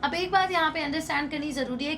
अब एक बात यहाँ पे अंडरस्टैंड करनी ज़रूरी है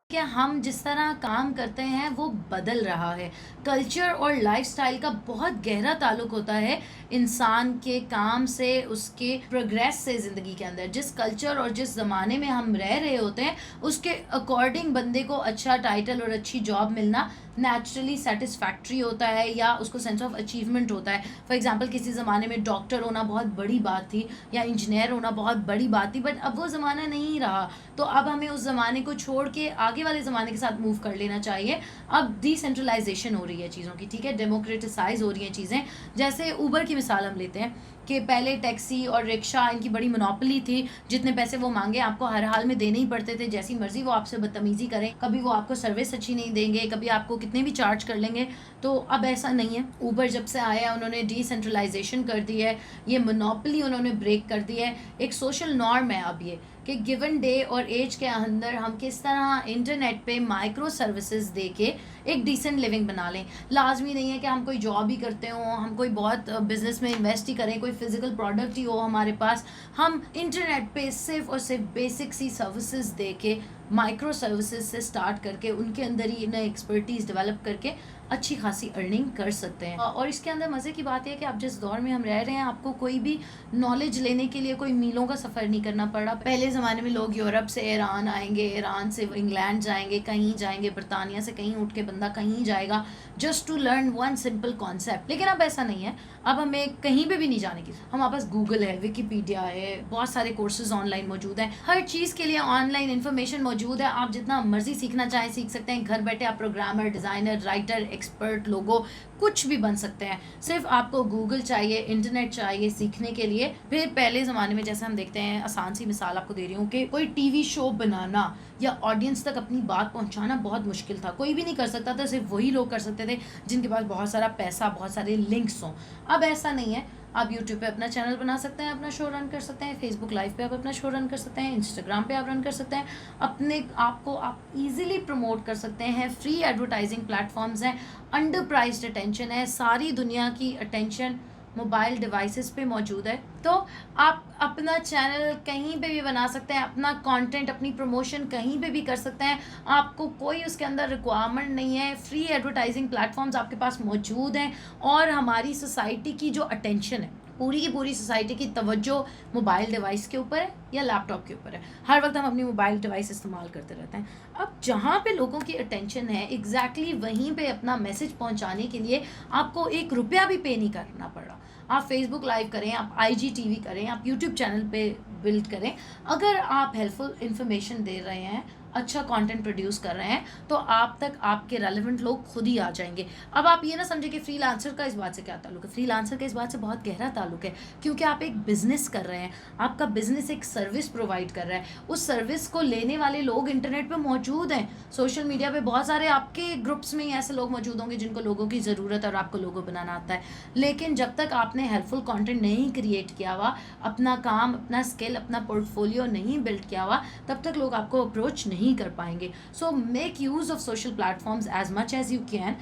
कि हम जिस तरह काम करते हैं वो बदल रहा है। कल्चर और लाइफ़स्टाइल का बहुत गहरा ताल्लुक होता है इंसान के काम से, उसके प्रोग्रेस से ज़िंदगी के अंदर। जिस कल्चर और जिस ज़माने में हम रह रहे होते हैं, उसके अकॉर्डिंग बंदे को अच्छा टाइटल और अच्छी जॉब मिलना नेचुरली सेटिस्फैक्ट्री होता है या उसको सेंस ऑफ अचीवमेंट होता है। फॉर एग्ज़ाम्पल किसी ज़माने में डॉक्टर होना बहुत बड़ी बात थी या इंजीनियर होना बहुत बड़ी बात थी, बट अब वो ज़माना नहीं रहा। तो अब हमें उस ज़माने को छोड़ के आगे वाले ज़माने के साथ मूव कर लेना चाहिए। अब डिसेंट्रलाइजेशन हो रही है चीज़ों की, ठीक है, डेमोक्रेटिसाइज हो रही हैं चीज़ें। जैसे ऊबर की मिसाल हम लेते हैं कि पहले टैक्सी और रिक्शा इनकी बड़ी मोनोपोली थी। जितने पैसे वो मांगे आपको हर हाल में देने ही पड़ते थे, जैसी मर्जी वो आपसे बदतमीजी करें, कभी वो आपको सर्विस अच्छी नहीं देंगे, कभी आपको कितने भी चार्ज कर लेंगे। तो अब ऐसा नहीं है। ऊबर जब से आया उन्होंने डिसेंट्रलाइजेशन कर दी है, ये मोनोपोली उन्होंने ब्रेक कर दी है। एक सोशल नॉर्म है अब ये कि गिवन डे और एज के अंदर हम किस तरह इंटरनेट पे माइक्रो सर्विसेज दे के एक डिसेंट लिविंग बना लें। लाजमी नहीं है कि हम कोई जॉब ही करते हों, हम कोई बहुत बिजनेस में इन्वेस्ट ही करें, कोई फिजिकल प्रोडक्ट ही हो हमारे पास। हम इंटरनेट पे सिर्फ और सिर्फ बेसिक सी सर्विसेज दे के, माइक्रो सर्विसेज से स्टार्ट करके उनके अंदर ही नई एक्सपर्टीज़ डेवलप करके अच्छी खासी अर्निंग कर सकते हैं। और इसके अंदर मज़े की बात है कि अब जिस दौर में हम रह रहे हैं, आपको कोई भी नॉलेज लेने के लिए कोई मीलों का सफ़र नहीं करना पड़ रहा। पहले ज़माने में लोग यूरोप से ईरान आएंगे, ईरान से इंग्लैंड जाएंगे, कहीं जाएंगे, बरतानिया से कहीं उठ के बंदा कहीं जाएगा just to learn one simple concept. लेकिन अब ऐसा नहीं है। अब हमें कहीं पे भी नहीं जाने की, हमारे पास गूगल है, विकीपीडिया है, बहुत सारे कोर्सेज ऑनलाइन मौजूद हैं। हर चीज़ के लिए ऑनलाइन इन्फॉर्मेशन मौजूद है। आप जितना मर्जी सीखना चाहें सीख सकते हैं। घर बैठे आप प्रोग्रामर, डिज़ाइनर, राइटर, एक्सपर्ट, लोगो कुछ भी बन सकते हैं। सिर्फ आपको गूगल चाहिए, इंटरनेट चाहिए सीखने के लिए। फिर पहले ज़माने में जैसे हम देखते हैं, आसान सी मिसाल आपको दे रही हूँ कि कोई टीवी शो बनाना या ऑडियंस तक अपनी बात पहुँचाना बहुत मुश्किल था। कोई भी नहीं कर सकता था, सिर्फ वही लोग कर सकते थे जिनके पास बहुत सारा पैसा, बहुत सारे लिंक्स हों। अब ऐसा नहीं है। आप यूट्यूब पे अपना चैनल बना सकते हैं, अपना शो रन कर सकते हैं, फेसबुक लाइव पे आप अपना शो रन कर सकते हैं, इंस्टाग्राम पे आप रन कर सकते हैं। अपने आप को आप इजीली प्रमोट कर सकते हैं। फ्री एडवर्टाइजिंग प्लेटफॉर्म्स हैं, अंडर प्राइस्ड अटेंशन है, सारी दुनिया की अटेंशन मोबाइल डिवाइसेस पे मौजूद है। तो आप अपना चैनल कहीं पे भी बना सकते हैं, अपना कंटेंट, अपनी प्रमोशन कहीं पे भी कर सकते हैं। आपको कोई उसके अंदर रिक्वायरमेंट नहीं है। फ्री एडवर्टाइजिंग प्लेटफॉर्म्स आपके पास मौजूद हैं। और हमारी सोसाइटी की जो अटेंशन है, पूरी की पूरी सोसाइटी की तवज्जो मोबाइल डिवाइस के ऊपर है या लैपटॉप के ऊपर है। हर वक्त हम अपनी मोबाइल डिवाइस इस्तेमाल करते रहते हैं। अब जहाँ पे लोगों की अटेंशन है, एग्जैक्टली वहीं पे अपना मैसेज पहुँचाने के लिए आपको ₹1 भी पे नहीं करना पड़ रहा। आप फेसबुक लाइव करें, आप IGTV करें, आप यूट्यूब चैनल पे बिल्ड करें। अगर आप हेल्पफुल इंफॉर्मेशन दे रहे हैं, अच्छा कंटेंट प्रोड्यूस कर रहे हैं, तो आप तक आपके रेलेवेंट लोग खुद ही आ जाएंगे। अब आप ये ना समझे कि फ्रीलांसर का इस बात से क्या ताल्लुक है। फ्रीलांसर का इस बात से बहुत गहरा ताल्लुक है, क्योंकि आप एक बिजनेस कर रहे हैं। आपका बिजनेस एक सर्विस प्रोवाइड कर रहा है। उस सर्विस को लेने वाले लोग इंटरनेट पे मौजूद हैं। सोशल मीडिया पे बहुत सारे आपके ग्रुप्स में ही ऐसे लोग मौजूद होंगे जिनको लोगों की ज़रूरत है और आपको लोगो बनाना आता है। लेकिन जब तक आपने हेल्पफुल कंटेंट नहीं क्रिएट किया हुआ, अपना काम, अपना स्किल, अपना पोर्टफोलियो नहीं बिल्ड किया हुआ, तब तक लोग आपको अप्रोच नहीं कर पाएंगे। So make use of social platforms as much as you can.